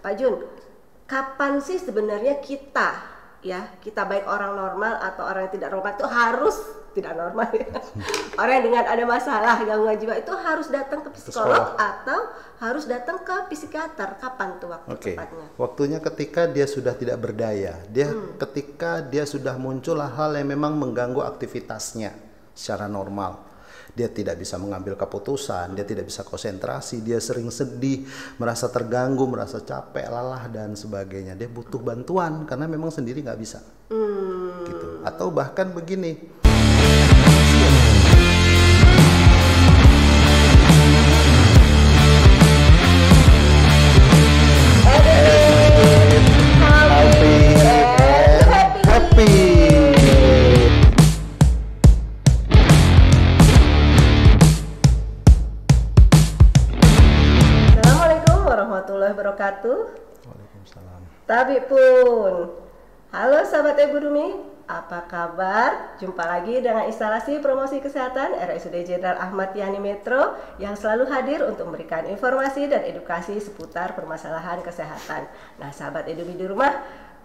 Pak Jun, kapan sih sebenarnya kita baik orang normal atau orang yang tidak normal itu harus tidak normal ya. Orang yang dengan ada masalah gangguan jiwa itu harus datang ke psikolog atau harus datang ke psikiater? Kapan tuh waktu tepatnya? Waktunya ketika dia sudah tidak berdaya. Ketika dia sudah muncul hal yang memang mengganggu aktivitasnya secara normal. Dia tidak bisa mengambil keputusan, dia tidak bisa konsentrasi, dia sering sedih, merasa terganggu, merasa capek, lelah dan sebagainya. Dia butuh bantuan karena memang sendiri nggak bisa. Gitu. Atau bahkan begini. Waalaikumsalam. Tapi pun, halo sahabat Ibu Dumi, apa kabar? Jumpa lagi dengan instalasi promosi kesehatan RSUD Jenderal Ahmad Yani Metro yang selalu hadir untuk memberikan informasi dan edukasi seputar permasalahan kesehatan. Nah, sahabat Ibu Dumi di rumah,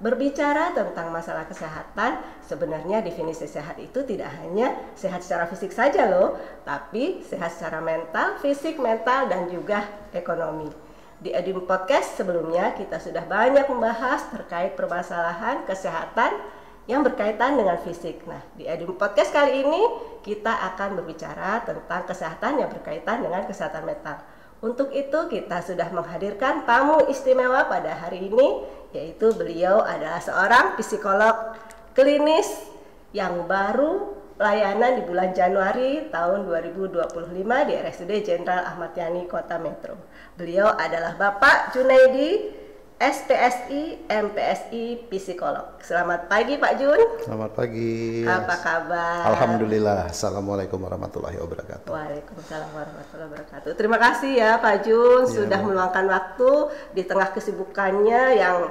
berbicara tentang masalah kesehatan, sebenarnya definisi sehat itu tidak hanya sehat secara fisik saja loh, tapi sehat secara mental, fisik, mental, dan juga ekonomi. Di Edum Podcast sebelumnya kita sudah banyak membahas terkait permasalahan kesehatan yang berkaitan dengan fisik. Nah, di Edum Podcast kali ini kita akan berbicara tentang kesehatan yang berkaitan dengan kesehatan mental. Untuk itu kita sudah menghadirkan tamu istimewa pada hari ini, yaitu beliau adalah seorang psikolog klinis yang baru pelayanan di bulan Januari tahun 2025 di RSUD Jenderal Ahmad Yani Kota Metro. Beliau adalah Bapak Junaidi, SPSI, MPSI, psikolog. Selamat pagi Pak Jun. Selamat pagi. Apa kabar? Alhamdulillah. Assalamualaikum warahmatullahi wabarakatuh. Waalaikumsalam warahmatullahi wabarakatuh. Terima kasih ya Pak Jun sudah meluangkan waktu di tengah kesibukannya yang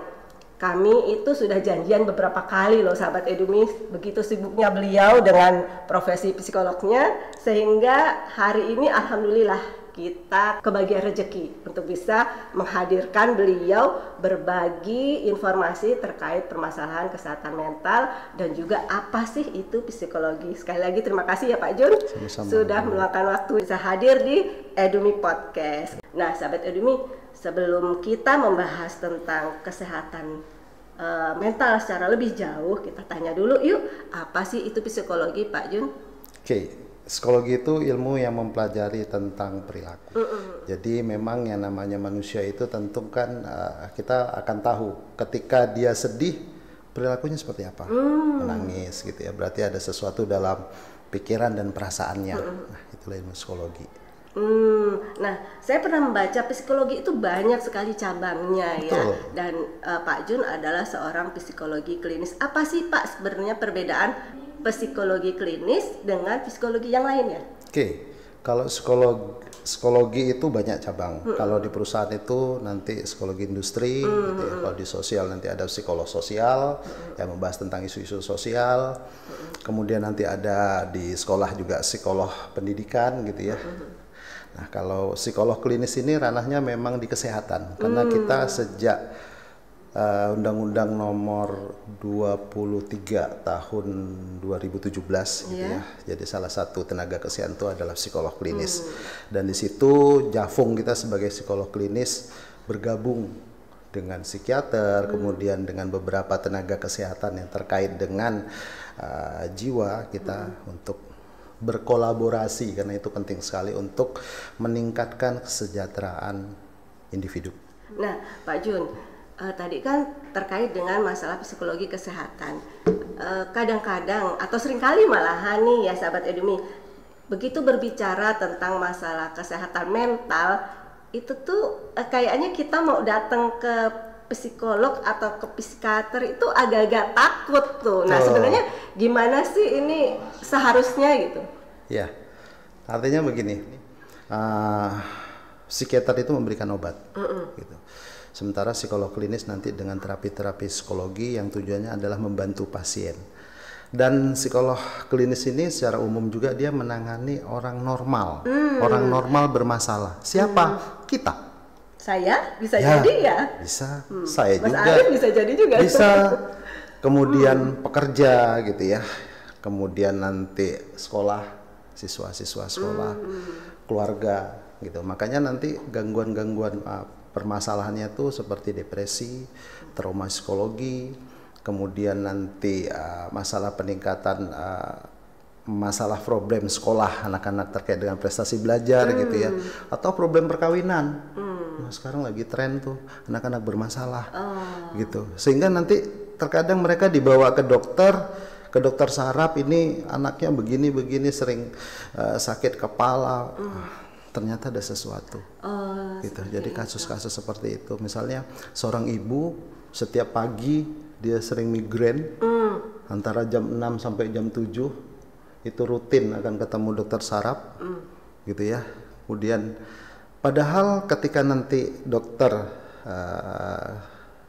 kami itu sudah janjian beberapa kali loh sahabat Edumi, begitu sibuknya beliau dengan profesi psikolognya, sehingga hari ini alhamdulillah kita kebagian rezeki untuk bisa menghadirkan beliau berbagi informasi terkait permasalahan kesehatan mental dan juga apa sih itu psikologi. Sekali lagi terima kasih ya Pak Jun. Sama-sama. Sudah meluangkan waktu bisa hadir di Edumi Podcast. Nah sahabat Edumi, sebelum kita membahas tentang kesehatan mental secara lebih jauh, kita tanya dulu yuk, apa sih itu psikologi Pak Jun? Psikologi itu ilmu yang mempelajari tentang perilaku. Jadi memang yang namanya manusia itu tentu kan kita akan tahu ketika dia sedih perilakunya seperti apa, menangis gitu ya. Berarti ada sesuatu dalam pikiran dan perasaannya. Nah, itulah ilmu psikologi. Nah, saya pernah membaca psikologi itu banyak sekali cabangnya. Betul. Ya. Dan Pak Jun adalah seorang psikologi klinis. Apa sih Pak sebenarnya perbedaan psikologi klinis dengan psikologi yang lainnya? Kalau psikologi itu banyak cabang. Kalau di perusahaan itu nanti psikologi industri, gitu ya. Kalau di sosial nanti ada psikolog sosial yang membahas tentang isu-isu sosial. Kemudian nanti ada di sekolah juga psikolog pendidikan gitu ya. Nah, kalau psikolog klinis ini ranahnya memang di kesehatan, karena kita sejak Undang-Undang nomor 23 tahun 2017 gitu ya. Jadi salah satu tenaga kesehatan itu adalah psikolog klinis. Dan di situ Jafung kita sebagai psikolog klinis bergabung dengan psikiater, kemudian dengan beberapa tenaga kesehatan yang terkait dengan jiwa kita untuk berkolaborasi, karena itu penting sekali untuk meningkatkan kesejahteraan individu. Nah, Pak Jun, tadi kan terkait dengan masalah psikologi kesehatan. Kadang-kadang atau seringkali malahan nih ya sahabat Edumi, begitu berbicara tentang masalah kesehatan mental, itu tuh kayaknya kita mau datang ke psikolog atau ke psikiater itu agak-agak takut tuh. Nah, sebenarnya gimana sih ini seharusnya gitu? Ya, artinya begini, psikiater itu memberikan obat, gitu. Sementara psikolog klinis nanti dengan terapi-terapi psikologi yang tujuannya adalah membantu pasien. Dan psikolog klinis ini secara umum juga dia menangani orang normal, orang normal bermasalah. Siapa? Kita. Saya bisa Ya, jadi ya. bisa. Saya Mas juga. Arif bisa jadi juga. Bisa. Kemudian pekerja gitu ya. Kemudian nanti sekolah, siswa-siswa sekolah, keluarga gitu. Makanya nanti gangguan-gangguan permasalahannya tuh seperti depresi, trauma psikologi, kemudian nanti masalah peningkatan masalah problem sekolah anak-anak terkait dengan prestasi belajar gitu ya, atau problem perkawinan. Nah, sekarang lagi tren tuh anak-anak bermasalah gitu, sehingga nanti terkadang mereka dibawa ke dokter saraf, ini anaknya begini-begini sering sakit kepala. Ternyata ada sesuatu gitu. Jadi kasus-kasus seperti itu, misalnya seorang ibu setiap pagi dia sering migrain antara jam 6 sampai jam 7, itu rutin akan ketemu dokter saraf gitu ya. Kemudian padahal ketika nanti dokter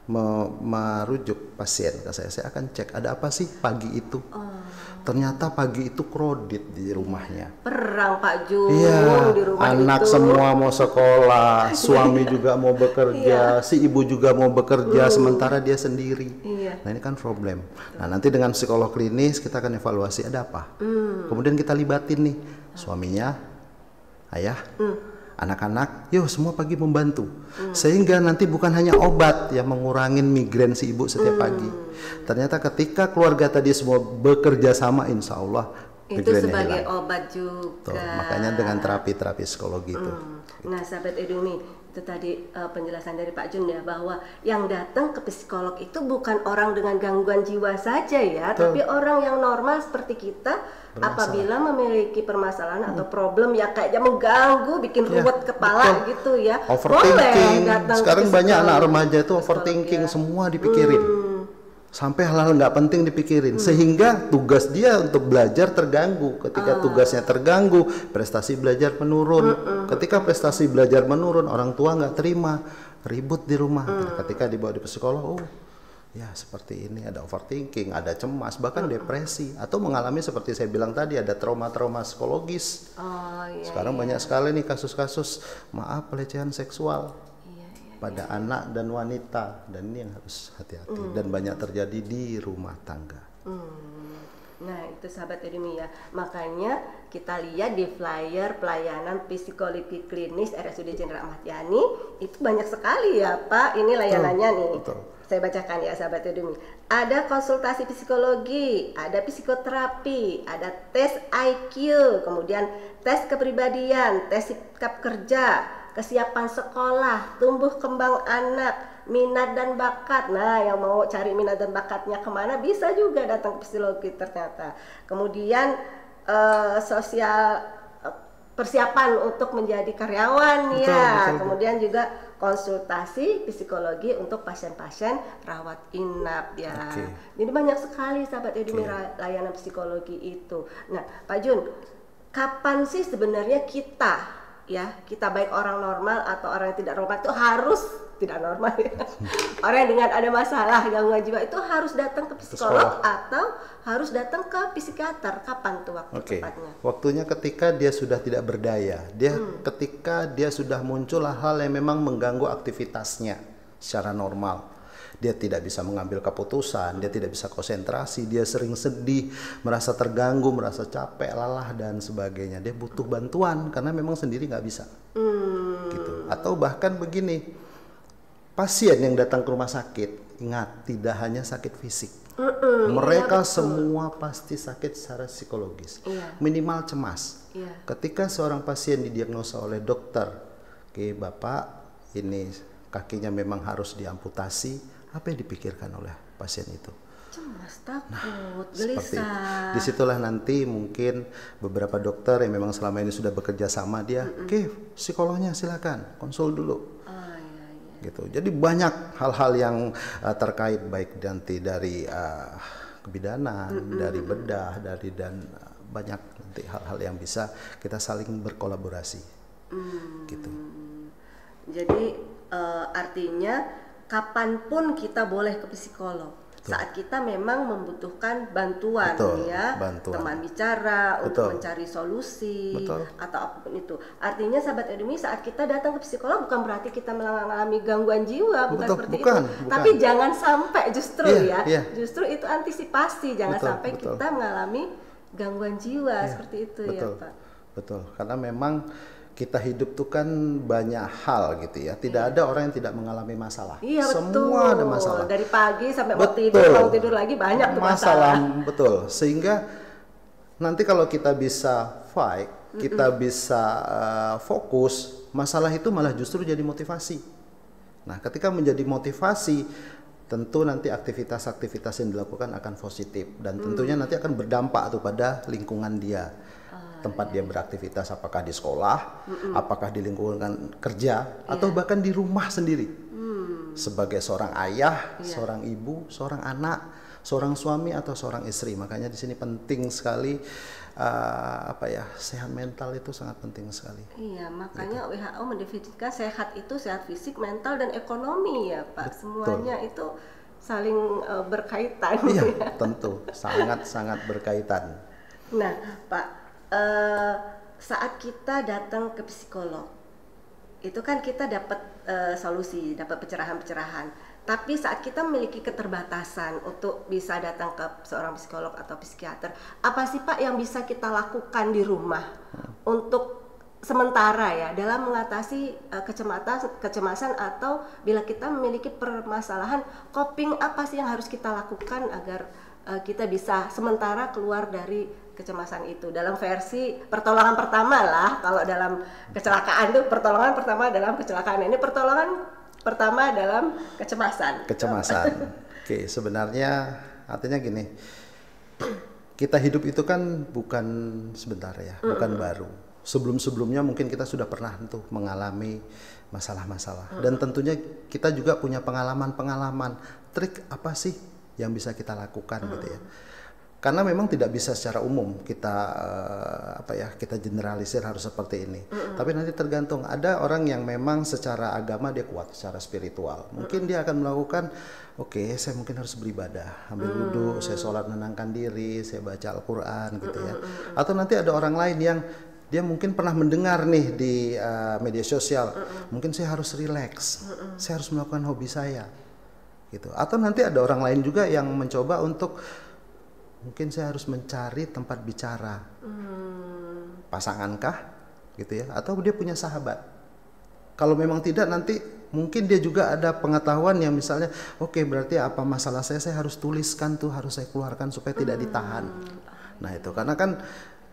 merujuk pasien ke saya akan cek ada apa sih pagi itu. Ternyata pagi itu kredit di rumahnya. Perang Pak Jun Iya, di rumah anak itu. semua mau sekolah, suami juga mau bekerja, si ibu juga mau bekerja, sementara dia sendiri. Iya. Nah ini kan problem. Nah nanti dengan psikolog klinis kita akan evaluasi ada apa. Kemudian kita libatin nih suaminya, ayah, anak-anak, yuk semua pagi membantu. Sehingga nanti bukan hanya obat yang mengurangin migrain si ibu setiap pagi. Ternyata ketika keluarga tadi semua bekerja sama, insya Allah Itu migrainnya sebagai hilang. obat juga. Tuh, makanya dengan terapi-terapi psikologi itu. Nah, sahabat Edumi, itu tadi penjelasan dari Pak Jun ya, bahwa yang datang ke psikolog itu bukan orang dengan gangguan jiwa saja ya, tapi orang yang normal seperti kita apabila memiliki permasalahan atau problem yang kayaknya mengganggu, bikin ruwet kepala gitu ya. Overthinking. Boleh datang ke Sekarang banyak psikolog. anak remaja itu overthinking, semua dipikirin. Sampai hal-hal nggak penting dipikirin, sehingga tugas dia untuk belajar terganggu. Ketika tugasnya terganggu, prestasi belajar menurun. Ketika prestasi belajar menurun, orang tua nggak terima, ribut di rumah. Nah, ketika dibawa di psikolog, oh ya seperti ini, ada overthinking, ada cemas, bahkan depresi, atau mengalami seperti saya bilang tadi, ada trauma-trauma psikologis. Sekarang banyak sekali nih kasus-kasus, maaf, pelecehan seksual pada anak dan wanita, dan ini yang harus hati-hati dan banyak terjadi di rumah tangga. Nah itu sahabat Edumi ya, makanya kita lihat di flyer pelayanan psikologi klinis RSUD Jenderal Ahmad Yani itu banyak sekali ya Pak, ini layanannya nih. Betul. Saya bacakan ya sahabat Edumi. Ada konsultasi psikologi, ada psikoterapi, ada tes IQ, kemudian tes kepribadian, tes sikap kerja, kesiapan sekolah, tumbuh kembang anak, minat dan bakat. Nah, yang mau cari minat dan bakatnya kemana bisa juga datang ke psikologi ternyata. Kemudian sosial persiapan untuk menjadi karyawan betul. Kemudian juga konsultasi psikologi untuk pasien-pasien rawat inap ya. Jadi banyak sekali sahabat Edumi layanan psikologi itu. Nah, Pak Jun, kapan sih sebenarnya kita baik orang normal atau orang yang tidak normal itu harus tidak normal ya. Orang yang dengan ada masalah gangguan jiwa itu harus datang ke psikolog atau harus datang ke psikiater. Kapan tuh waktu tepatnya? Waktunya ketika dia sudah tidak berdaya. Ketika dia sudah muncul hal yang memang mengganggu aktivitasnya secara normal. Dia tidak bisa mengambil keputusan, dia tidak bisa konsentrasi, dia sering sedih, merasa terganggu, merasa capek, lelah dan sebagainya. Dia butuh bantuan karena memang sendiri nggak bisa. Gitu. Atau bahkan begini, pasien yang datang ke rumah sakit, ingat tidak hanya sakit fisik. Mereka semua pasti sakit secara psikologis, minimal cemas. Ketika seorang pasien didiagnosa oleh dokter, oke Bapak ini kakinya memang harus diamputasi, apa yang dipikirkan oleh pasien itu? Cemas, takut, gelisah. Disitulah nanti mungkin beberapa dokter yang memang selama ini sudah bekerja sama dia, oke, psikolognya silakan konsul dulu. Gitu. Jadi banyak hal-hal yang terkait baik nanti dari kebidanan, dari bedah, dan banyak nanti hal-hal yang bisa kita saling berkolaborasi. Gitu. Jadi artinya kapanpun kita boleh ke psikolog. saat kita memang membutuhkan bantuan, ya, teman bicara untuk mencari solusi atau apapun itu. Artinya sahabat edumi, saat kita datang ke psikolog bukan berarti kita mengalami gangguan jiwa, bukan seperti itu. Tapi jangan sampai justru justru itu antisipasi, jangan sampai kita mengalami gangguan jiwa seperti itu, ya Pak. Betul, karena memang kita hidup tuh kan banyak hal gitu ya. Tidak ada orang yang tidak mengalami masalah. Semua ada masalah. Dari pagi sampai mau tidur, bangun tidur lagi banyak tuh masalah. Betul. Sehingga nanti kalau kita bisa fight, kita bisa fokus, masalah itu malah justru jadi motivasi. Nah, ketika menjadi motivasi, tentu nanti aktivitas-aktivitas yang dilakukan akan positif dan tentunya nanti akan berdampak tuh pada lingkungan dia. Tempat dia beraktivitas, apakah di sekolah, apakah di lingkungan kerja, atau bahkan di rumah sendiri. Sebagai seorang ayah, seorang ibu, seorang anak, seorang suami atau seorang istri. Makanya di sini penting sekali sehat mental itu sangat penting sekali. Iya, makanya gitu. WHO mendefinisikan sehat itu sehat fisik, mental dan ekonomi ya Pak. Semuanya itu saling berkaitan. Iya, tentu sangat berkaitan. Nah, Pak, saat kita datang ke psikolog, itu kan kita dapat solusi, dapat pencerahan-pencerahan. Tapi saat kita memiliki keterbatasan untuk bisa datang ke seorang psikolog atau psikiater, apa sih Pak yang bisa kita lakukan di rumah untuk sementara ya dalam mengatasi kecemasan atau bila kita memiliki permasalahan, coping apa sih yang harus kita lakukan agar kita bisa sementara keluar dari kecemasan itu dalam versi pertolongan pertama lah. Kalau dalam kecelakaan itu pertolongan pertama dalam kecelakaan, ini pertolongan pertama dalam kecemasan. Oke, sebenarnya artinya gini, kita hidup itu kan bukan sebentar ya, bukan baru. Sebelum-sebelumnya mungkin kita sudah pernah tuh mengalami masalah-masalah dan tentunya kita juga punya pengalaman-pengalaman, trik apa sih yang bisa kita lakukan gitu ya. Karena memang tidak bisa secara umum kita kita generalisir harus seperti ini. Tapi nanti tergantung, ada orang yang memang secara agama dia kuat, secara spiritual. Mungkin dia akan melakukan, saya mungkin harus beribadah, ambil wudhu, saya sholat menenangkan diri, saya baca Al-Quran gitu ya. Atau nanti ada orang lain yang dia mungkin pernah mendengar nih di media sosial, mungkin saya harus rileks, saya harus melakukan hobi saya gitu. Atau nanti ada orang lain juga yang mencoba untuk mungkin saya harus mencari tempat bicara, pasangankah gitu ya, atau dia punya sahabat. Kalau memang tidak, nanti mungkin dia juga ada pengetahuan yang misalnya, berarti apa masalah saya harus tuliskan tuh, harus saya keluarkan supaya tidak ditahan. Nah itu karena kan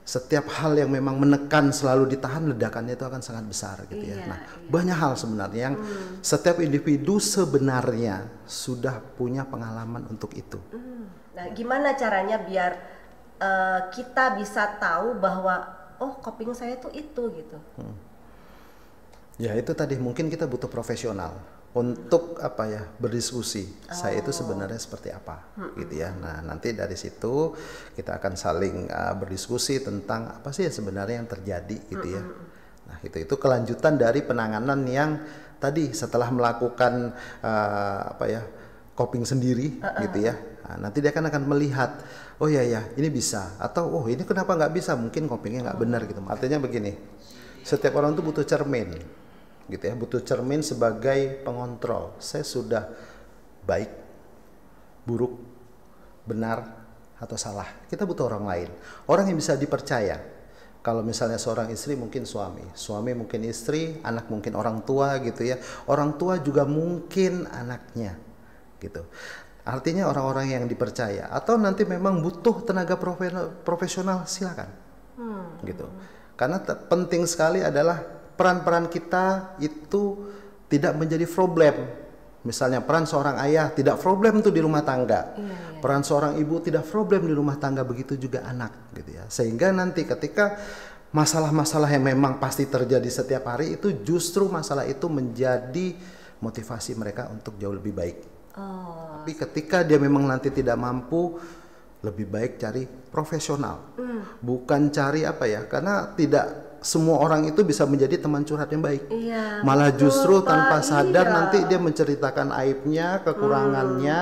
setiap hal yang memang menekan selalu ditahan, ledakannya itu akan sangat besar gitu ya. Nah banyak hal sebenarnya yang setiap individu sebenarnya sudah punya pengalaman untuk itu. Nah, gimana caranya biar kita bisa tahu bahwa coping saya tuh itu gitu? Ya itu tadi, mungkin kita butuh profesional untuk berdiskusi. Saya itu sebenarnya seperti apa gitu ya. Nah nanti dari situ kita akan saling berdiskusi tentang apa sih sebenarnya yang terjadi gitu ya. Nah itu kelanjutan dari penanganan yang tadi setelah melakukan coping sendiri gitu ya. Nah, nanti dia akan melihat, ini bisa, atau ini kenapa nggak bisa, mungkin copingnya nggak benar gitu. Artinya begini, setiap orang tuh butuh cermin gitu ya, butuh cermin sebagai pengontrol. Saya sudah baik, buruk, benar atau salah. Kita butuh orang lain, orang yang bisa dipercaya. Kalau misalnya seorang istri mungkin suami mungkin istri, anak mungkin orang tua gitu ya. Orang tua juga mungkin anaknya gitu. Artinya orang-orang yang dipercaya. Atau nanti memang butuh tenaga profesional, silakan gitu. Karena penting sekali adalah peran-peran kita itu tidak menjadi problem. Misalnya peran seorang ayah tidak problem tuh di rumah tangga. Peran seorang ibu tidak problem di rumah tangga, begitu juga anak gitu ya. Sehingga nanti ketika masalah-masalah yang memang pasti terjadi setiap hari itu, justru masalah itu menjadi motivasi mereka untuk jauh lebih baik. Tapi ketika dia memang nanti tidak mampu, lebih baik cari profesional. Bukan cari karena tidak semua orang itu bisa menjadi teman curhat yang baik. Iya, Malah betul, justru Pak. tanpa sadar Iya. nanti dia menceritakan aibnya, kekurangannya,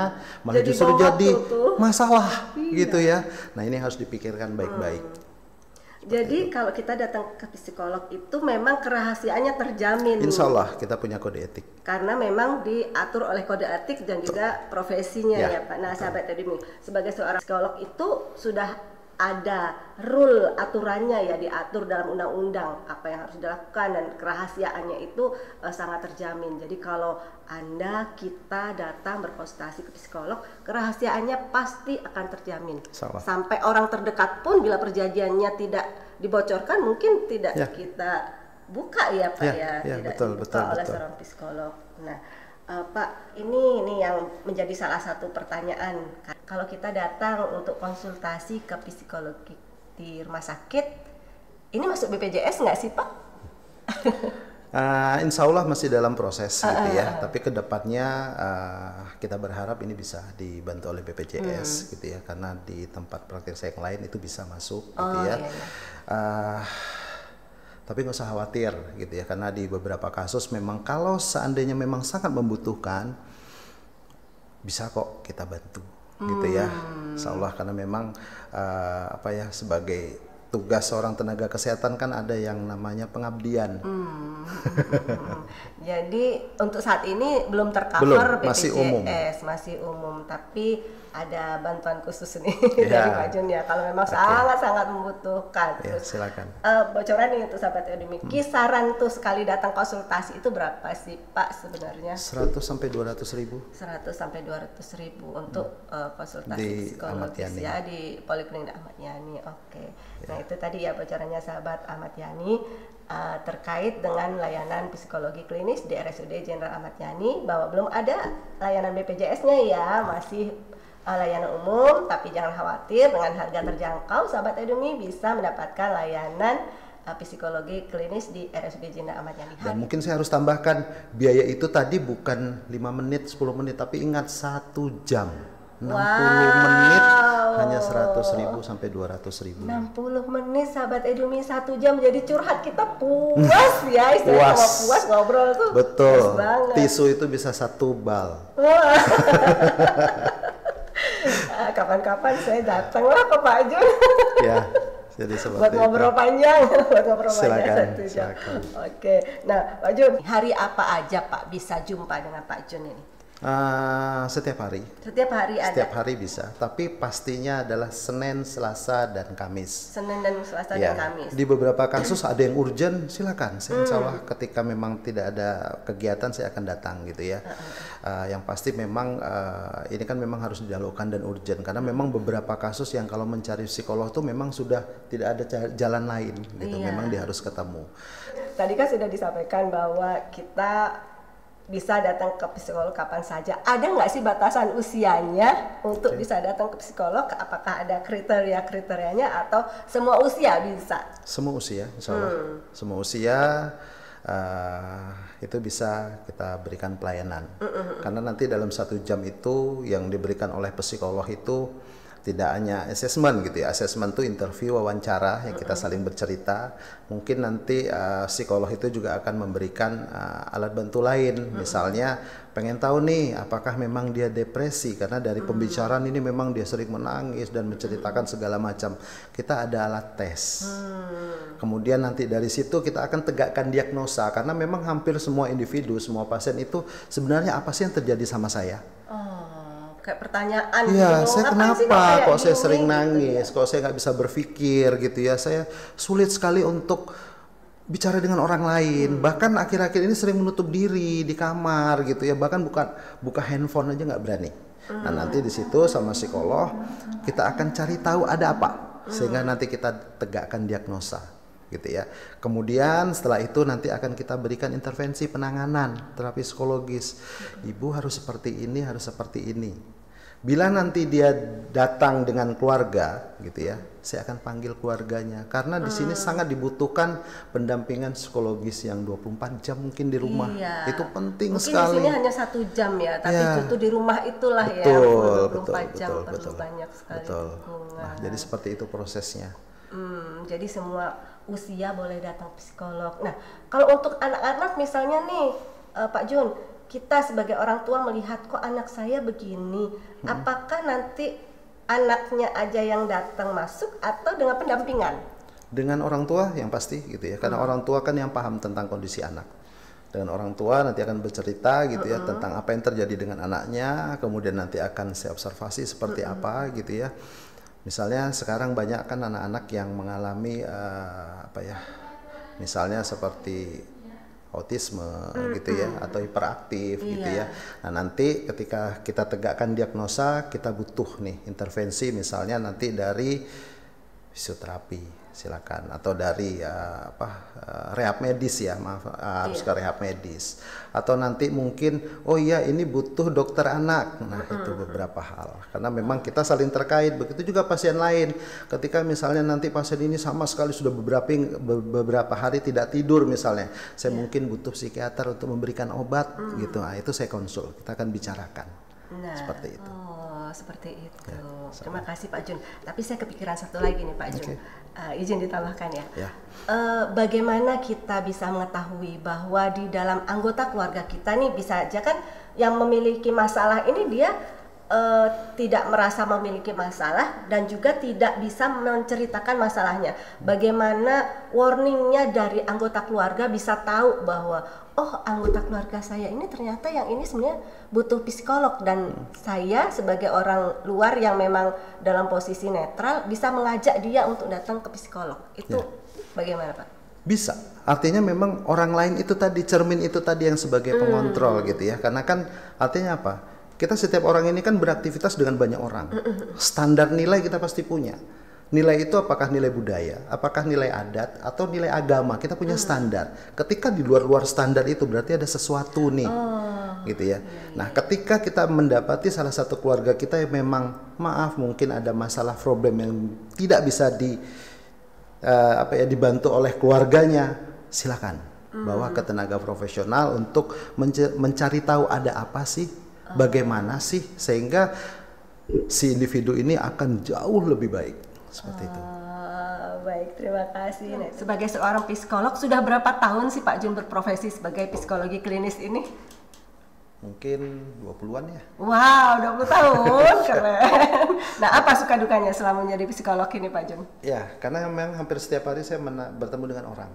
malah Jadi justru bawa jadi tuh. masalah Iya. gitu ya. Nah ini harus dipikirkan baik-baik. Jadi kalau kita datang ke psikolog itu memang kerahasiaannya terjamin. Insya Allah kita punya kode etik. Karena memang diatur oleh kode etik dan juga profesinya Ya, ya Pak. Nah sahabat Edimi, sebagai seorang psikolog itu sudah ada rule aturannya ya, diatur dalam undang-undang apa yang harus dilakukan dan kerahasiaannya itu sangat terjamin. Jadi kalau kita datang berkonsultasi ke psikolog, kerahasiaannya pasti akan terjamin. Salah. Sampai orang terdekat pun bila perjanjiannya tidak dibocorkan mungkin tidak Ya. kita buka ya Pak Ya, ya, tidak betul, dibuka betul, oleh betul. seorang psikolog. Nah, Pak, ini yang menjadi salah satu pertanyaan. Kalau kita datang untuk konsultasi ke psikologi di rumah sakit, ini masuk BPJS nggak sih Pak? Insya Allah masih dalam proses gitu ya. Tapi kedepannya kita berharap ini bisa dibantu oleh BPJS gitu ya. Karena di tempat praktik saya yang lain itu bisa masuk gitu ya. Iya. Tapi nggak usah khawatir gitu ya, karena di beberapa kasus memang kalau seandainya memang sangat membutuhkan, bisa kok kita bantu gitu ya. Insya Allah, karena memang sebagai tugas seorang tenaga kesehatan kan ada yang namanya pengabdian. Jadi untuk saat ini belum tercover Belum, BPJS, masih umum, tapi ada bantuan khusus nih dari Pak Jun ya. Kalau memang sangat-sangat membutuhkan. Ya, Terus, silakan. bocoran nih untuk sahabat Edimi, kisaran tuh sekali datang konsultasi itu berapa sih Pak sebenarnya? 100 sampai 200 ribu 100 sampai 200 ribu untuk konsultasi Di psikologis Ahmad Yani. ya di Poliklinik Ahmad Yani. Oke. Nah itu tadi ya bocorannya sahabat Ahmad Yani terkait dengan layanan psikologi klinis di RSUD Jenderal Ahmad Yani, bahwa belum ada layanan BPJS-nya ya, masih layanan umum. Tapi jangan khawatir, dengan harga terjangkau sahabat Edumi bisa mendapatkan layanan psikologi klinis di RSUD Jenderal Ahmad Yani. Dan mungkin saya harus tambahkan, biaya itu tadi bukan 5 menit, 10 menit, tapi ingat 1 jam. 60 menit hanya 100 ribu sampai 200 ribu. 60 menit sahabat Edumi, 1 jam, jadi curhat kita puas ya, istilahnya kalau puas ngobrol tuh. Betul. Puas banget. Tisu itu bisa 1 bal. Wah. Kapan-kapan saya datanglah ke Pak Jun. Ya, jadi seperti buat ngobrol itu. panjang, buat ngobrol Silakan, panjang 1 jam. silakan. Oke, nah Pak Jun, hari apa aja Pak bisa jumpa dengan Pak Jun ini? Setiap hari. Setiap hari ada. Setiap hari bisa, tapi pastinya adalah Senin, Selasa, dan Kamis. Senin dan Selasa Ya, dan Kamis. di beberapa kasus ada yang urgent, silakan. Saya insya Allah ketika memang tidak ada kegiatan saya akan datang gitu ya. Yang pasti memang ini kan memang harus dilakukan dan urgent, karena memang beberapa kasus yang kalau mencari psikolog tuh memang sudah tidak ada jalan lain gitu. Iya. Memang dia harus ketemu. Tadi kan sudah disampaikan bahwa kita bisa datang ke psikolog kapan saja. Ada nggak sih batasan usianya untuk bisa datang ke psikolog? Apakah ada kriteria-kriterianya atau semua usia bisa? Semua usia, insya Allah. Semua usia itu bisa kita berikan pelayanan. Karena nanti dalam 1 jam itu yang diberikan oleh psikolog itu tidak hanya assessment gitu ya. Assessment itu interview, wawancara yang kita saling bercerita. Mungkin nanti psikolog itu juga akan memberikan alat bantu lain. Misalnya pengen tahu nih apakah memang dia depresi, karena dari pembicaraan ini memang dia sering menangis dan menceritakan segala macam. Kita ada alat tes. Kemudian nanti dari situ kita akan tegakkan diagnosa, karena memang hampir semua individu, semua pasien itu sebenarnya apa sih yang terjadi sama saya? Kayak pertanyaan Iya, gitu. saya Ngapain sih kenapa kok saya gini, sering gitu nangis, ya? kok saya nggak bisa berpikir gitu ya, saya sulit sekali untuk bicara dengan orang lain, bahkan akhir-akhir ini sering menutup diri di kamar gitu ya, bahkan buka handphone aja nggak berani. Nah nanti di situ sama psikolog kita akan cari tahu ada apa, sehingga nanti kita tegakkan diagnosa gitu ya. Kemudian setelah itu nanti akan kita berikan intervensi penanganan terapi psikologis. Ibu harus seperti ini, harus seperti ini. Bila nanti dia datang dengan keluarga gitu ya, saya akan panggil keluarganya, karena di sini sangat dibutuhkan pendampingan psikologis yang 24 jam mungkin di rumah. Iya. Itu penting Mungkin sekali. di sini hanya 1 jam ya, tapi Ya. itu di rumah itulah ya, Betul, 24 jam betul. perlu banyak sekali Betul. dukungan. Nah, jadi seperti itu prosesnya. Jadi semua usia boleh datang psikolog. Nah, kalau untuk anak-anak misalnya nih, Pak Jun, kita sebagai orang tua melihat kok anak saya begini, apakah nanti anaknya aja yang datang masuk atau dengan pendampingan? Dengan orang tua yang pasti gitu ya, karena orang tua kan yang paham tentang kondisi anak. Dengan orang tua nanti akan bercerita gitu ya tentang apa yang terjadi dengan anaknya, kemudian nanti akan saya observasi seperti apa gitu ya. Misalnya sekarang banyak kan anak-anak yang mengalami misalnya seperti autisme gitu ya, atau hiperaktif gitu ya. Nah nanti ketika kita tegakkan diagnosa, kita butuh nih intervensi misalnya nanti dari fisioterapi silakan, atau dari rehab medis ya, harus ke rehab medis, atau nanti mungkin oh iya ini butuh dokter anak. Nah itu beberapa hal, karena memang kita saling terkait. Begitu juga pasien lain, ketika misalnya nanti pasien ini sama sekali sudah beberapa hari tidak tidur misalnya, saya mungkin butuh psikiater untuk memberikan obat gitu. Nah itu saya konsul, kita akan bicarakan seperti itu. Seperti itu. Terima kasih Pak Jun. Tapi saya kepikiran satu lagi nih Pak Jun. Izin ditambahkan ya. Bagaimana kita bisa mengetahui bahwa di dalam anggota keluarga kita nih, bisa aja kan yang memiliki masalah ini dia tidak merasa memiliki masalah dan juga tidak bisa menceritakan masalahnya. Bagaimana warningnya dari anggota keluarga bisa tahu bahwa oh anggota keluarga saya ini ternyata yang ini sebenarnya butuh psikolog, dan saya sebagai orang luar yang memang dalam posisi netral bisa mengajak dia untuk datang ke psikolog. Itu bagaimana Pak? Bisa, artinya memang orang lain itu tadi, cermin itu tadi yang sebagai pengontrol gitu ya. Karena kan artinya apa? Kita setiap orang ini kan beraktivitas dengan banyak orang. Standar nilai kita pasti punya. Nilai itu apakah nilai budaya, apakah nilai adat, atau nilai agama. Kita punya standar. Ketika di luar-luar standar itu berarti ada sesuatu nih, gitu ya. Nah, ketika kita mendapati salah satu keluarga kita yang memang maaf mungkin ada masalah problem yang tidak bisa dibantu oleh keluarganya, silakan bawa ke tenaga profesional untuk mencari tahu ada apa sih, bagaimana sih, sehingga si individu ini akan jauh lebih baik. Seperti itu. Baik, terima kasih. Sebagai seorang psikolog, sudah berapa tahun sih Pak Jun berprofesi sebagai psikologi klinis ini? Mungkin 20-an ya. Wow, 20 tahun, keren. Nah, apa suka dukanya selama menjadi psikolog ini Pak Jun? Ya, karena memang hampir setiap hari saya bertemu dengan orang.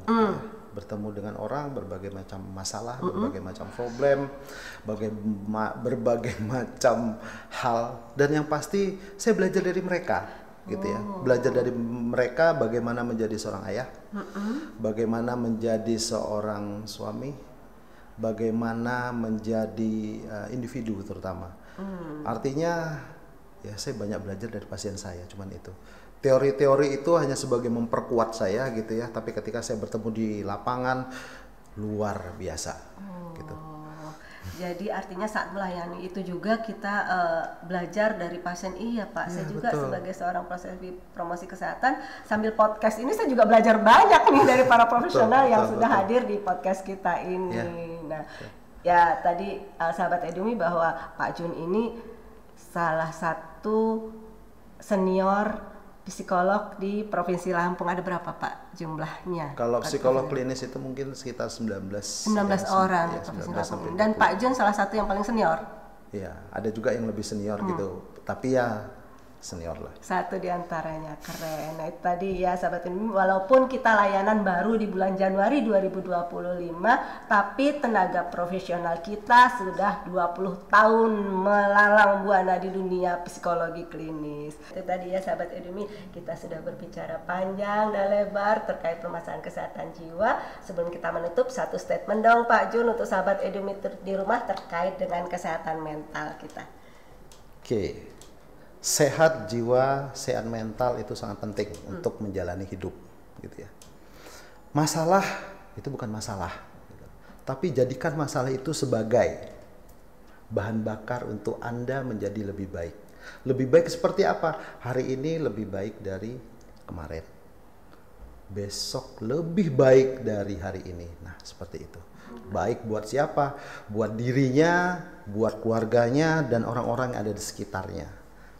Bertemu dengan orang, berbagai macam masalah, berbagai macam problem, berbagai macam hal. Dan yang pasti saya belajar dari mereka. Gitu ya, belajar dari mereka bagaimana menjadi seorang ayah, bagaimana menjadi seorang suami, bagaimana menjadi individu terutama. Artinya ya saya banyak belajar dari pasien saya, cuman itu. Teori-teori itu hanya sebagai memperkuat saya gitu ya, tapi ketika saya bertemu di lapangan luar biasa gitu. Jadi artinya saat melayani itu juga kita belajar dari pasien. Iya Pak, saya juga sebagai seorang promosi kesehatan sambil podcast ini saya juga belajar banyak nih dari para profesional yang sudah hadir di podcast kita ini. Nah, ya tadi sahabat Edumi bahwa Pak Jun ini salah satu senior psikolog di Provinsi Lampung. Ada berapa Pak jumlahnya? Kalau psikolog klinis itu mungkin sekitar 19 orang di Provinsi Lampung. Dan Pak Jun salah satu yang paling senior? Iya, ada juga yang lebih senior gitu. Tapi ya senior lah. Satu di antaranya, keren. Nah itu tadi ya sahabat ini, walaupun kita layanan baru di bulan Januari 2025, tapi tenaga profesional kita sudah 20 tahun melalang buana di dunia psikologi klinis. Itu tadi ya sahabat Edumi, kita sudah berbicara panjang dan lebar terkait permasalahan kesehatan jiwa. Sebelum kita menutup, satu statement dong Pak Jun untuk sahabat Edumi di rumah terkait dengan kesehatan mental kita. Oke. Sehat jiwa, sehat mental itu sangat penting untuk menjalani hidup, gitu ya. Masalah itu bukan masalah, gitu. Tapi jadikan masalah itu sebagai bahan bakar untuk Anda menjadi lebih baik. Lebih baik seperti apa? Hari ini lebih baik dari kemarin. Besok lebih baik dari hari ini. Nah, seperti itu. Baik buat siapa? Buat dirinya, buat keluarganya, dan orang-orang yang ada di sekitarnya.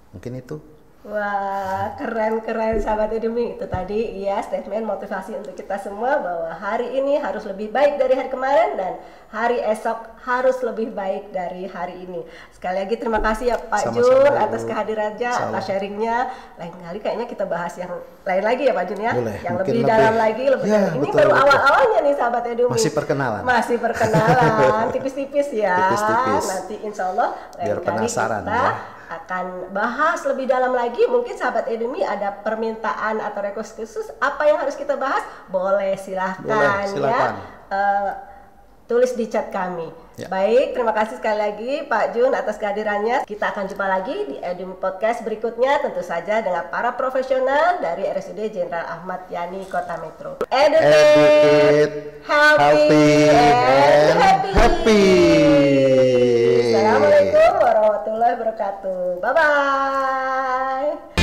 Mungkin itu. Wah, keren-keren sahabat Edumi. Itu tadi ya statement motivasi untuk kita semua bahwa hari ini harus lebih baik dari hari kemarin dan hari esok harus lebih baik dari hari ini. Sekali lagi terima kasih ya Pak Sama-sama, Jun Ibu. atas kehadirannya, atas sharingnya. Lain kali kayaknya kita bahas yang lain lagi ya Pak Jun ya. Boleh, Yang mungkin lebih dalam lebih. lagi, lebih Ya, dalam. Ini betul, baru betul. awal-awalnya nih sahabat Edumi. Masih perkenalan. Masih perkenalan, tipis-tipis ya. Tipis-tipis. Nanti insya Allah lain Biar kali penasaran kita ya. akan bahas lebih dalam lagi. Mungkin sahabat Edumi ada permintaan atau request khusus apa yang harus kita bahas, boleh silahkan, Boleh, silakan. ya. Tulis di chat kami. Ya. Baik, terima kasih sekali lagi Pak Jun atas kehadirannya. Kita akan jumpa lagi di Edumi Podcast berikutnya, tentu saja dengan para profesional dari RSUD Jenderal Ahmad Yani Kota Metro. Educate, healthy, and happy. Assalamualaikum warahmatullahi wabarakatuh. Bye bye.